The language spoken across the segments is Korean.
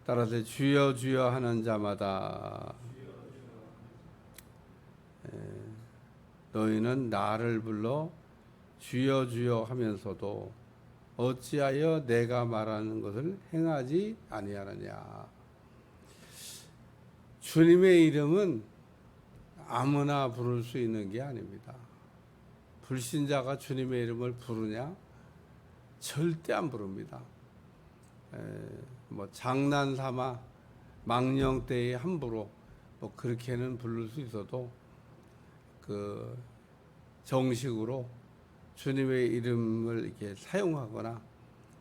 따라서 주여 주여 하는 자마다 너희는 나를 불러 주여 주여 하면서도 어찌하여 내가 말하는 것을 행하지 아니하느냐. 주님의 이름은 아무나 부를 수 있는 게 아닙니다. 불신자가 주님의 이름을 부르냐? 절대 안 부릅니다. 장난삼아 망령되이 함부로 그렇게는 부를 수 있어도 그 정식으로 주님의 이름을 이렇게 사용하거나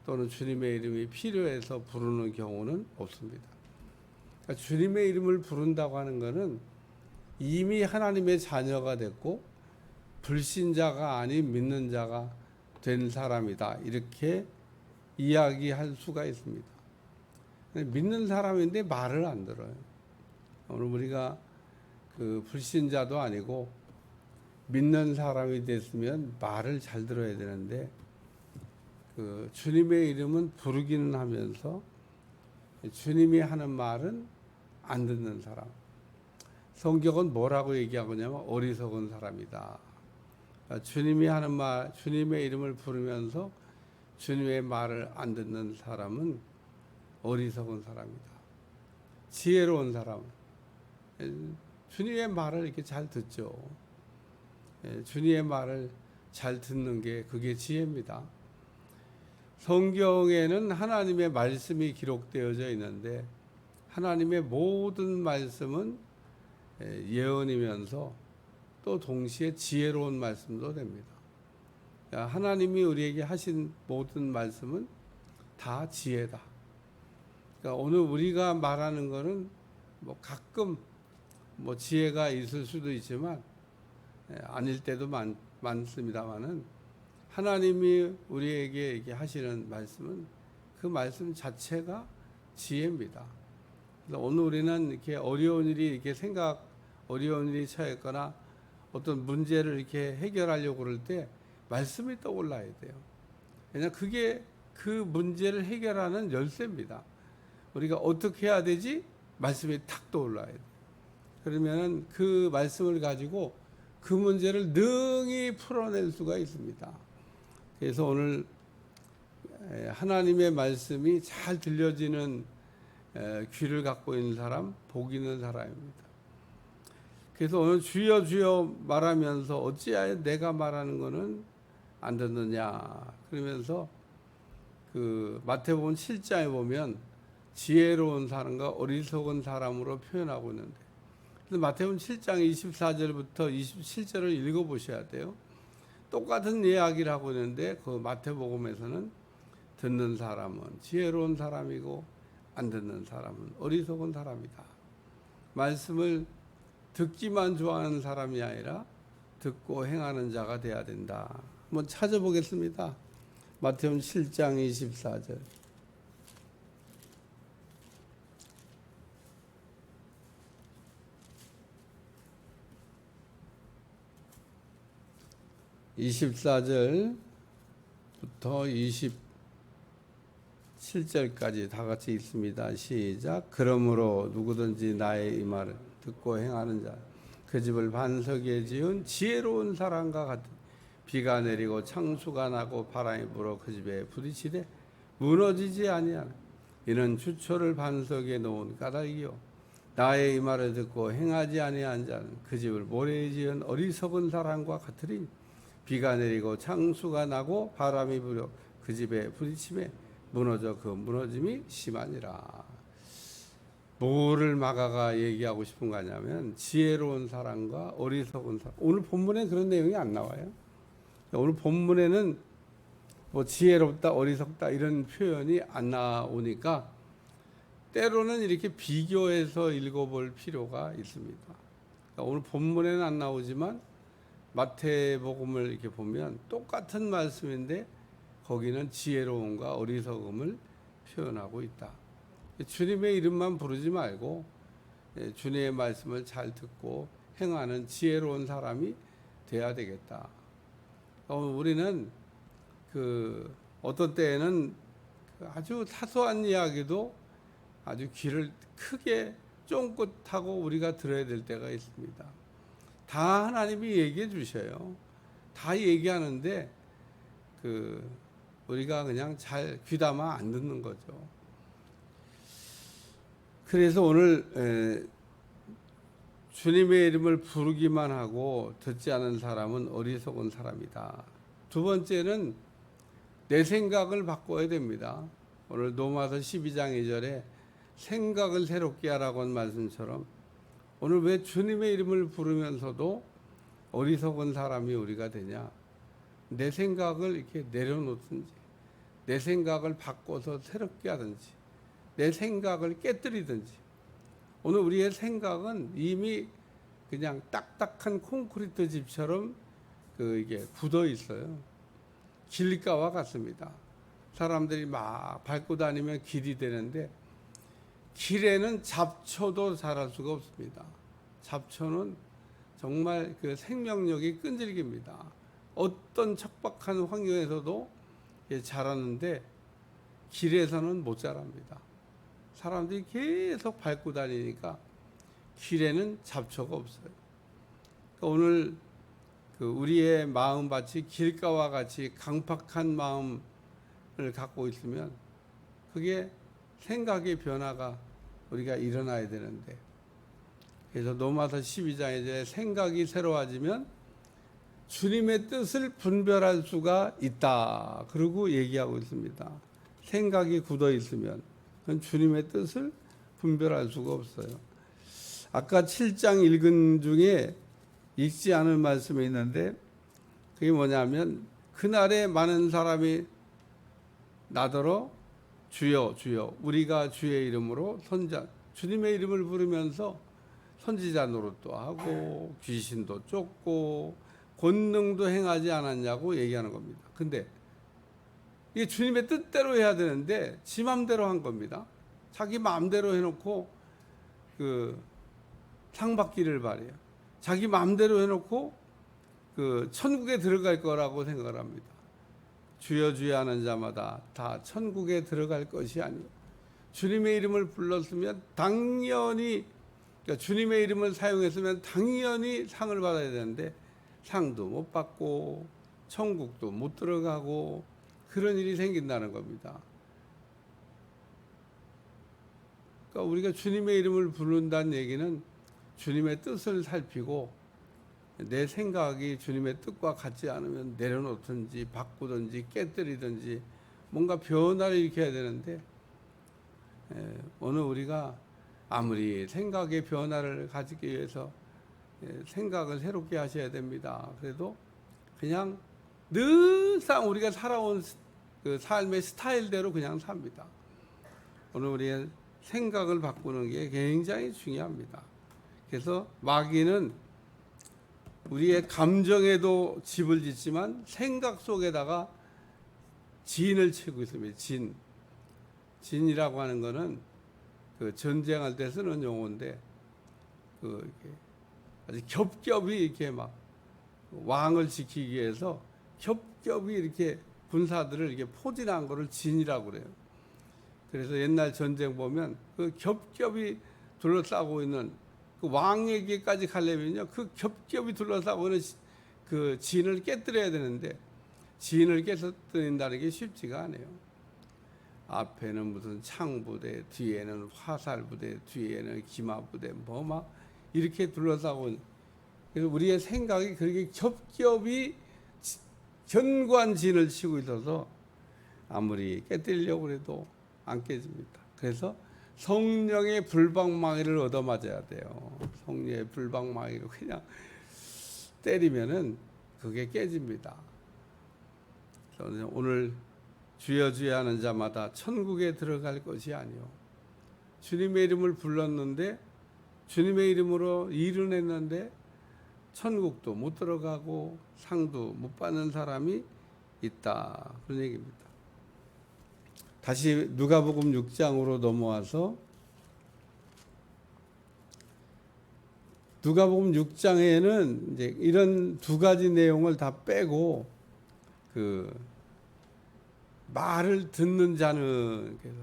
또는 주님의 이름이 필요해서 부르는 경우는 없습니다. 그러니까 주님의 이름을 부른다고 하는 것은 이미 하나님의 자녀가 됐고 불신자가 아닌 믿는 자가 된 사람이다, 이렇게 이야기할 수가 있습니다. 믿는 사람인데 말을 안 들어요. 오늘 우리가 그 불신자도 아니고 믿는 사람이 됐으면 말을 잘 들어야 되는데 그 주님의 이름은 부르기는 하면서 주님이 하는 말은 안 듣는 사람. 성경은 뭐라고 얘기하고 있냐면 어리석은 사람이다. 주님이 하는 말, 주님의 이름을 부르면서 주님의 말을 안 듣는 사람은 어리석은 사람이다. 지혜로운 사람, 주님의 말을 이렇게 잘 듣죠. 주님의 말을 잘 듣는 게 그게 지혜입니다. 성경에는 하나님의 말씀이 기록되어져 있는데 하나님의 모든 말씀은 예언이면서 또 동시에 지혜로운 말씀도 됩니다. 하나님이 우리에게 하신 모든 말씀은 다 지혜다. 그러니까 오늘 우리가 말하는 것은 가끔 지혜가 있을 수도 있지만 아닐 때도 많습니다만은 하나님이 우리에게 이렇게 하시는 말씀은 그 말씀 자체가 지혜입니다. 그래서 오늘 우리는 이렇게 어려운 일이 어려운 일이 처했거나 어떤 문제를 이렇게 해결하려고 그럴 때 말씀이 떠올라야 돼요. 왜냐하면 그게 그 문제를 해결하는 열쇠입니다. 우리가 어떻게 해야 되지? 말씀이 탁 떠올라야 돼요. 그러면 그 말씀을 가지고 그 문제를 능히 풀어낼 수가 있습니다. 그래서 오늘 하나님의 말씀이 잘 들려지는 귀를 갖고 있는 사람, 복 있는 사람입니다. 그래서 오늘 주여 주여 말하면서 어찌하여 내가 말하는 것은 안 듣느냐. 그러면서 그 마태복음 7장에 보면 지혜로운 사람과 어리석은 사람으로 표현하고 있는데, 마태복음 7장 24절부터 27절을 읽어보셔야 돼요. 똑같은 이야기를 하고 있는데 그 마태복음에서는 듣는 사람은 지혜로운 사람이고 안 듣는 사람은 어리석은 사람이다. 말씀을 듣기만 좋아하는 사람이 아니라 듣고 행하는 자가 돼야 된다. 한번 찾아보겠습니다. 마태복음 7장 24절. (24절부터) 27절까지 다 같이 읽습니다. 시작. 그러므로 누구든지 나의 이 말을 듣고 행하는 자, 그 집을 반석에 지은 지혜로운 사람과 같은, 비가 내리고 창수가 나고 바람이 불어 그 집에 부딪히되 무너지지 아니하나. 이는 주초를 반석에 놓은 까닭이요, 나의 이 말을 듣고 행하지 아니한 자는 그 집을 모래에 지은 어리석은 사람과 같으리니, 비가 내리고 창수가 나고 바람이 불어 그 집에 부딪히매 무너져 그 무너짐이 심하니라. 뭐를 마가가 얘기하고 싶은 거냐면 지혜로운 사람과 어리석은 사람. 오늘 본문에 그런 내용이 안 나와요. 오늘 본문에는 지혜롭다, 어리석다 이런 표현이 안 나오니까 때로는 이렇게 비교해서 읽어볼 필요가 있습니다. 오늘 본문에는 안 나오지만 마태복음을 이렇게 보면 똑같은 말씀인데 거기는 지혜로움과 어리석음을 표현하고 있다. 주님의 이름만 부르지 말고 주님의 말씀을 잘 듣고 행하는 지혜로운 사람이 돼야 되겠다. 우리는 어떤 때에는 아주 사소한 이야기도 아주 귀를 크게 쫑긋하고 우리가 들어야 될 때가 있습니다. 다 하나님이 얘기해 주셔요. 다 얘기하는데 우리가 그냥 잘 귀담아 안 듣는 거죠. 그래서 오늘 주님의 이름을 부르기만 하고 듣지 않은 사람은 어리석은 사람이다. 두 번째는 내 생각을 바꿔야 됩니다. 오늘 로마서 12장 2절에 생각을 새롭게 하라고 한 말씀처럼 오늘 왜 주님의 이름을 부르면서도 어리석은 사람이 우리가 되냐? 내 생각을 이렇게 내려놓든지 내 생각을 바꿔서 새롭게 하든지 내 생각을 깨뜨리든지. 오늘 우리의 생각은 이미 그냥 딱딱한 콘크리트 집처럼 이게 굳어 있어요. 길가와 같습니다. 사람들이 막 밟고 다니면 길이 되는데 길에는 잡초도 자랄 수가 없습니다. 잡초는 정말 그 생명력이 끈질깁니다. 어떤 척박한 환경에서도 자라는데 길에서는 못 자랍니다. 사람들이 계속 밟고 다니니까 길에는 잡초가 없어요. 그러니까 오늘 우리의 마음밭이 길가와 같이 강팍한 마음을 갖고 있으면 그게 생각의 변화가 우리가 일어나야 되는데, 그래서 로마서 12장에 생각이 새로워지면 주님의 뜻을 분별할 수가 있다. 그러고 얘기하고 있습니다. 생각이 굳어 있으면 주님의 뜻을 분별할 수가 없어요. 아까 7장 읽은 중에 읽지 않은 말씀이 있는데 그게 뭐냐면 그날에 많은 사람이 나더러 주여 주여 우리가 주의 이름으로 주님의 이름을 부르면서 선지자 노릇도 하고 귀신도 쫓고 권능도 행하지 않았냐고 얘기하는 겁니다. 근데 이게 주님의 뜻대로 해야 되는데 지 맘대로 한 겁니다. 자기 마음대로 해놓고 상 받기를 바래요. 자기 마음대로 해놓고 천국에 들어갈 거라고 생각을 합니다. 주여 주여 하는 자마다 다 천국에 들어갈 것이 아니요. 주님의 이름을 불렀으면 당연히, 그러니까 주님의 이름을 사용했으면 당연히 상을 받아야 되는데 상도 못 받고 천국도 못 들어가고 그런 일이 생긴다는 겁니다. 그러니까 우리가 주님의 이름을 부른다는 얘기는 주님의 뜻을 살피고 내 생각이 주님의 뜻과 같지 않으면 내려놓든지 바꾸든지 깨뜨리든지 뭔가 변화를 일으켜야 되는데 오늘 우리가 아무리 생각의 변화를 가지기 위해서 생각을 새롭게 하셔야 됩니다. 그래도 그냥 늘상 우리가 살아온 삶의 스타일대로 그냥 삽니다. 오늘 우리의 생각을 바꾸는 게 굉장히 중요합니다. 그래서 마귀는 우리의 감정에도 집을 짓지만 생각 속에다가 진을 치고 있습니다. 진이라고 하는 거는 전쟁할 때 쓰는 용어인데 아주 겹겹이 이렇게 막 왕을 지키기 위해서 겹겹이 이렇게 군사들을 이렇게 포진한 거를 진이라고 그래요. 그래서 옛날 전쟁 보면 겹겹이 둘러싸고 있는 왕에게까지 가려면요, 겹겹이 둘러싸고 있는 진을 깨뜨려야 되는데 진을 깨뜨린다는 게 쉽지가 않아요. 앞에는 무슨 창부대, 뒤에는 화살부대, 뒤에는 기마부대, 막 이렇게 둘러싸고. 그래서 우리의 생각이 그렇게 겹겹이 견고한 진을 치고 있어서 아무리 깨뜨리려고 해도 안 깨집니다. 그래서 성령의 불방망이를 얻어맞아야 돼요. 성령의 불방망이로 그냥 때리면은 그게 깨집니다. 그래서 오늘 주여 주여 하는 자마다 천국에 들어갈 것이 아니요. 주님의 이름을 불렀는데 주님의 이름으로 일을 했는데 천국도 못 들어가고 상도 못 받는 사람이 있다. 그런 얘기입니다. 다시 누가복음 6장으로 넘어와서 누가복음 6장에는 이제 이런 두 가지 내용을 다 빼고 말을 듣는 자는, 그래서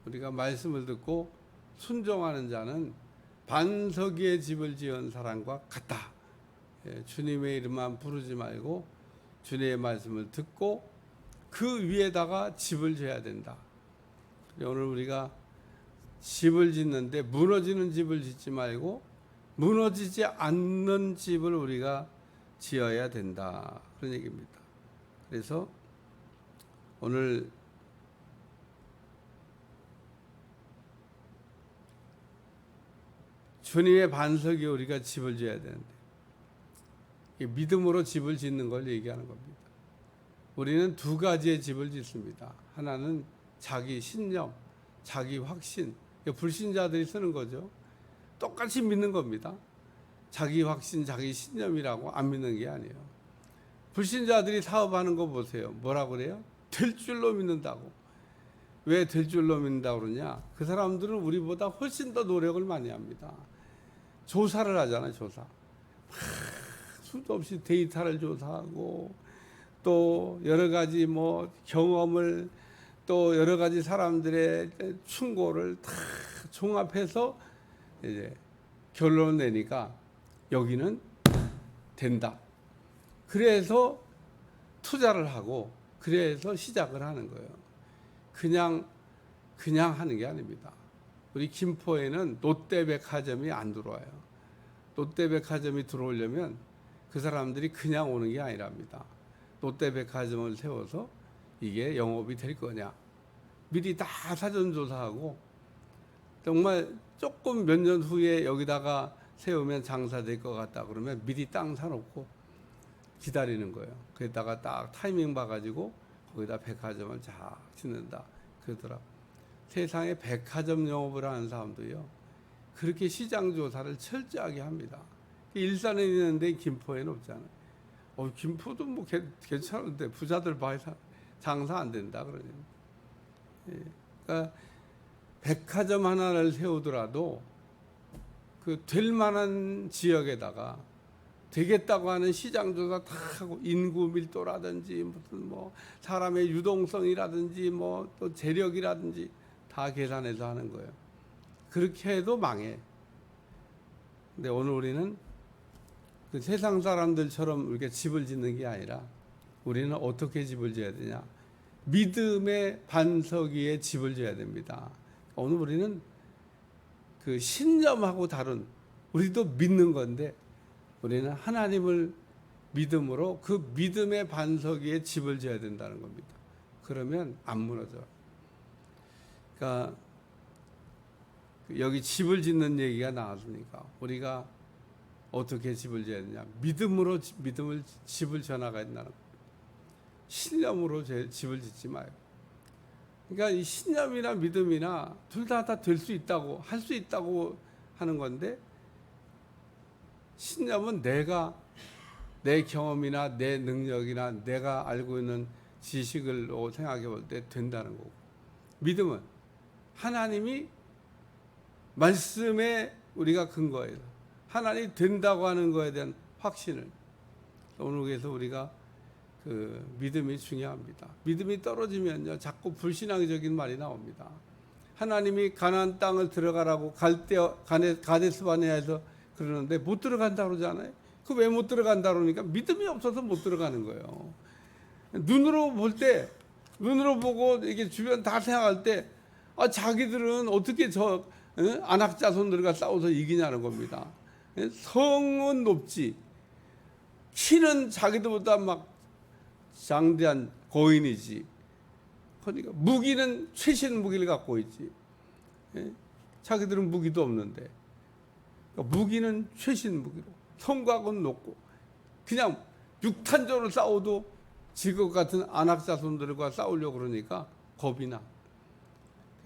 우리가 말씀을 듣고 순종하는 자는 반석 위에 집을 지은 사람과 같다. 주님의 이름만 부르지 말고 주님의 말씀을 듣고 그 위에다가 집을 지어야 된다. 오늘 우리가 집을 짓는데 무너지는 집을 짓지 말고 무너지지 않는 집을 우리가 지어야 된다. 그런 얘기입니다. 그래서 오늘 주님의 반석에 우리가 집을 지어야 되는데 믿음으로 집을 짓는 걸 얘기하는 겁니다. 우리는 두 가지의 집을 짓습니다. 하나는 자기 신념, 자기 확신, 불신자들이 쓰는 거죠. 똑같이 믿는 겁니다. 자기 확신, 자기 신념이라고 안 믿는 게 아니에요. 불신자들이 사업하는 거 보세요. 뭐라고 그래요? 될 줄로 믿는다고. 왜 될 줄로 믿는다고 그러냐? 그 사람들은 우리보다 훨씬 더 노력을 많이 합니다. 조사를 하잖아요. 조사. 수도 없이 데이터를 조사하고 또 여러 가지 뭐 경험을 또 여러 가지 사람들의 충고를 다 종합해서 이제 결론을 내니까 여기는 된다. 그래서 투자를 하고 그래서 시작을 하는 거예요. 그냥 하는 게 아닙니다. 우리 김포에는 롯데백화점이 안 들어와요. 롯데백화점이 들어오려면 그 사람들이 그냥 오는 게 아니랍니다. 롯데백화점을 세워서 이게 영업이 될 거냐. 미리 다 사전조사하고 정말 조금 몇 년 후에 여기다가 세우면 장사될 것 같다 그러면 미리 땅 사놓고 기다리는 거예요. 거기다가 딱 타이밍 봐가지고 거기다 백화점을 잘 짓는다 그러더라. 세상에 백화점 영업을 하는 사람도요 그렇게 시장 조사를 철저하게 합니다. 일산에 있는데 김포에는 없잖아요. 김포도 뭐 괜찮은데 부자들 봐야 장사 안 된다 그러니. 그러니까 백화점 하나를 세우더라도 그 될 만한 지역에다가 되겠다고 하는 시장 조사 다 하고 인구 밀도라든지 무슨 뭐 사람의 유동성이라든지 뭐 또 재력이라든지 다 계산해서 하는 거예요. 그렇게 해도 망해. 근데 오늘 우리는 그 세상 사람들처럼 이렇게 집을 짓는 게 아니라 우리는 어떻게 집을 지어야 되냐? 믿음의 반석 위에 집을 지어야 됩니다. 오늘 우리는 그 신념하고 다른 우리도 믿는 건데 우리는 하나님을 믿음으로 그 믿음의 반석 위에 집을 지어야 된다는 겁니다. 그러면 안 무너져. 그러니까 여기 집을 짓는 얘기가 나왔으니까 우리가 어떻게 집을 지어야 되냐? 믿음으로 집을 지어나가야 된다는 겁니다. 신념으로 집을 짓지 마요. 그러니까 이 신념이나 믿음이나 둘 다 될 수 있다고 할 수 있다고 하는 건데 신념은 내가 내 경험이나 내 능력이나 내가 알고 있는 지식을로 생각해 볼 때 된다는 거고 믿음은 하나님이 말씀에 우리가 근거해서 하나님이 된다고 하는 거에 대한 확신을 오늘 그래서 우리가 그 믿음이 중요합니다. 믿음이 떨어지면요 자꾸 불신앙적인 말이 나옵니다. 하나님이 가나안 땅을 들어가라고 가데스 바네아에서 그러는데 못 들어간다 그러잖아요. 그 왜 못 들어간다 그러니까 믿음이 없어서 못 들어가는 거예요. 눈으로 볼 때 눈으로 보고 이게 주변 다 생각할 때 자기들은 어떻게 안악자손들과 싸워서 이기냐는 겁니다. 성은 높지 키는 자기들보다 막 장대한 거인이지. 그러니까 무기는 최신 무기를 갖고 있지. 자기들은 무기도 없는데 그러니까 무기는 최신 무기로 성곽은 높고 그냥 육탄적으로 싸워도 지금 같은 안악자손들과 싸우려고 그러니까 겁이 나.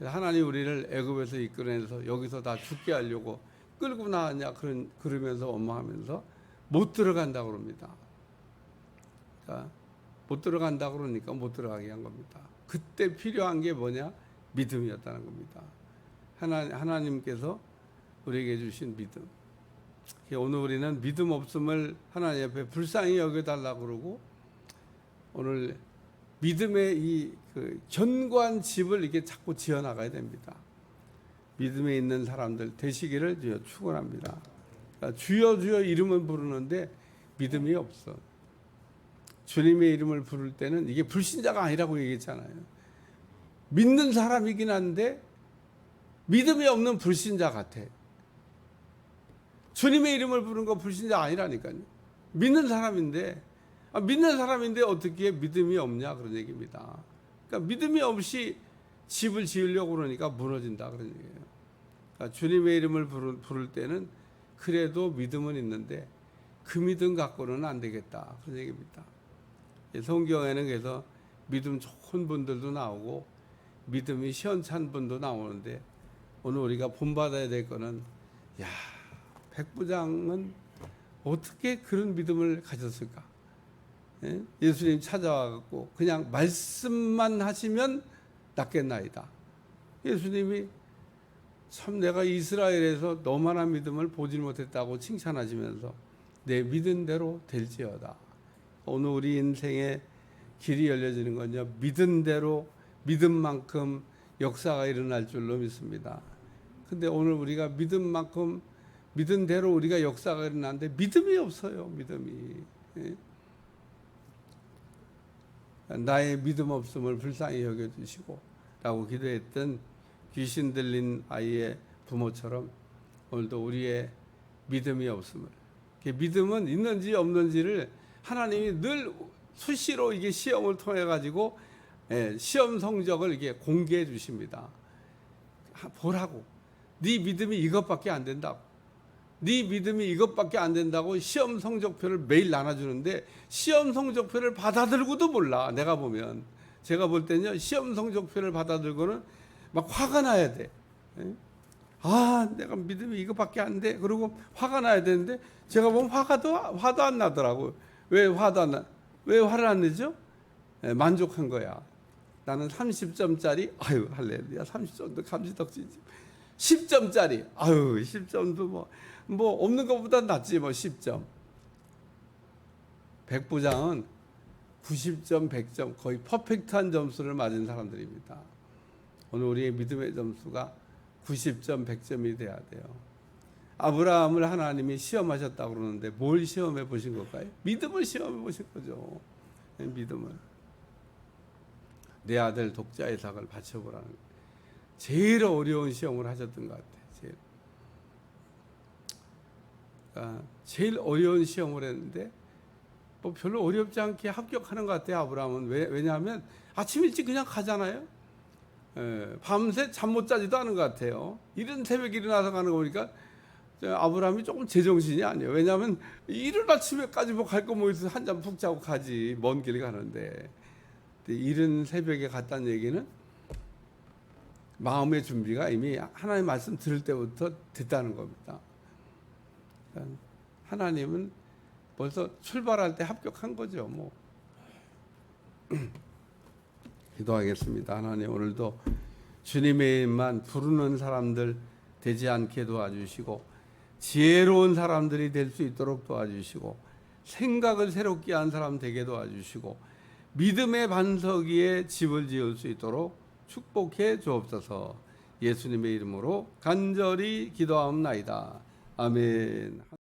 하나님 우리를 애굽에서 이끌어내서 여기서 다 죽게 하려고 끌고 나왔냐 그러면서 원망하면서 못 들어간다고 그럽니다. 그러니까 못 들어간다고 그러니까 못 들어가게 한 겁니다. 그때 필요한 게 뭐냐? 믿음이었다는 겁니다. 하나님께서 우리에게 주신 믿음. 오늘 우리는 믿음 없음을 하나님 앞에 불쌍히 여겨달라고 그러고 오늘 믿음의 이 견고한 집을 이렇게 자꾸 지어나가야 됩니다. 믿음에 있는 사람들 되시기를 주여 축원합니다. 그러니까 주여 주여 이름을 부르는데 믿음이 없어. 주님의 이름을 부를 때는 이게 불신자가 아니라고 얘기했잖아요. 믿는 사람이긴 한데 믿음이 없는 불신자 같아. 주님의 이름을 부르는 거 불신자 아니라니까요. 믿는 사람인데 어떻게 믿음이 없냐 그런 얘기입니다. 그러니까 믿음이 없이 집을 지으려고 그러니까 무너진다 그런 얘기예요. 그러니까 주님의 이름을 부를 때는 그래도 믿음은 있는데 그 믿음 갖고는 안 되겠다 그런 얘기입니다. 성경에는 그래서 믿음 좋은 분들도 나오고 믿음이 시원찮은 분도 나오는데 오늘 우리가 본받아야 될 거는 백부장은 어떻게 그런 믿음을 가졌을까? 예수님 찾아와갖고 그냥 말씀만 하시면 낫겠나이다. 예수님이 참 내가 이스라엘에서 너만한 믿음을 보지 못했다고 칭찬하시면서 내 믿은 대로 될지어다. 오늘 우리 인생의 길이 열려지는 건요, 믿은 대로 믿음만큼 역사가 일어날 줄로 믿습니다. 근데 오늘 우리가 믿음만큼 믿은 대로 우리가 역사가 일어나는데 믿음이 없어요. 믿음이. 나의 믿음 없음을 불쌍히 여겨주시고 라고 기도했던 귀신 들린 아이의 부모처럼 오늘도 우리의 믿음이 없음을, 믿음은 있는지 없는지를 하나님이 늘 수시로 이게 시험을 통해 가지고 시험 성적을 이게 공개해 주십니다. 보라고. 네 믿음이 이것밖에 안 된다고. 네 믿음이 이것밖에 안 된다고 시험 성적표를 매일 나눠주는데 시험 성적표를 받아들고도 몰라. 내가 보면 제가 볼 때는요, 시험 성적표를 받아들고는 막 화가 나야 돼. 내가 믿음이 이것밖에 안 돼. 그리고 화가 나야 되는데 제가 보면 화도 안 나더라고. 왜 화를 안 내죠? 만족한 거야. 나는 30점짜리 할렐루야 30점도 감지덕지지. 10점짜리 10점도 뭐 없는 것보다 낫지 10점. 백부장은 90점 100점 거의 퍼펙트한 점수를 맞은 사람들입니다. 오늘 우리의 믿음의 점수가 90점 100점이 돼야 돼요. 아브라함을 하나님이 시험하셨다고 그러는데 뭘 시험해 보신 걸까요? 믿음을 시험해 보신 거죠. 믿음을. 내 아들 독자 이삭을 바쳐보라는 제일 어려운 시험을 하셨던 것 같아요. 제일 어려운 시험을 했는데 별로 어렵지 않게 합격하는 것 같아요. 아브라함은. 왜냐하면 아침 일찍 그냥 가잖아요. 밤새 잠 못 자지도 않은 것 같아요. 이른 새벽에 일어나서 가는 거 보니까 아브라함이 조금 제정신이 아니에요. 왜냐하면 이른 아침에까지 갈 거 뭐 있어서 한잠 푹 자고 가지. 먼 길 가는데. 이른 새벽에 갔다는 얘기는 마음의 준비가 이미 하나님 말씀 들을 때부터 됐다는 겁니다. 그러니까 하나님은 벌써 출발할 때 합격한 거죠. 기도하겠습니다. 하나님, 오늘도 주님의 이름만 부르는 사람들 되지 않게 도와주시고 지혜로운 사람들이 될 수 있도록 도와주시고 생각을 새롭게 한 사람 되게 도와주시고 믿음의 반석 위에 집을 지을 수 있도록 축복해 주옵소서. 예수님의 이름으로 간절히 기도하옵나이다. 아멘.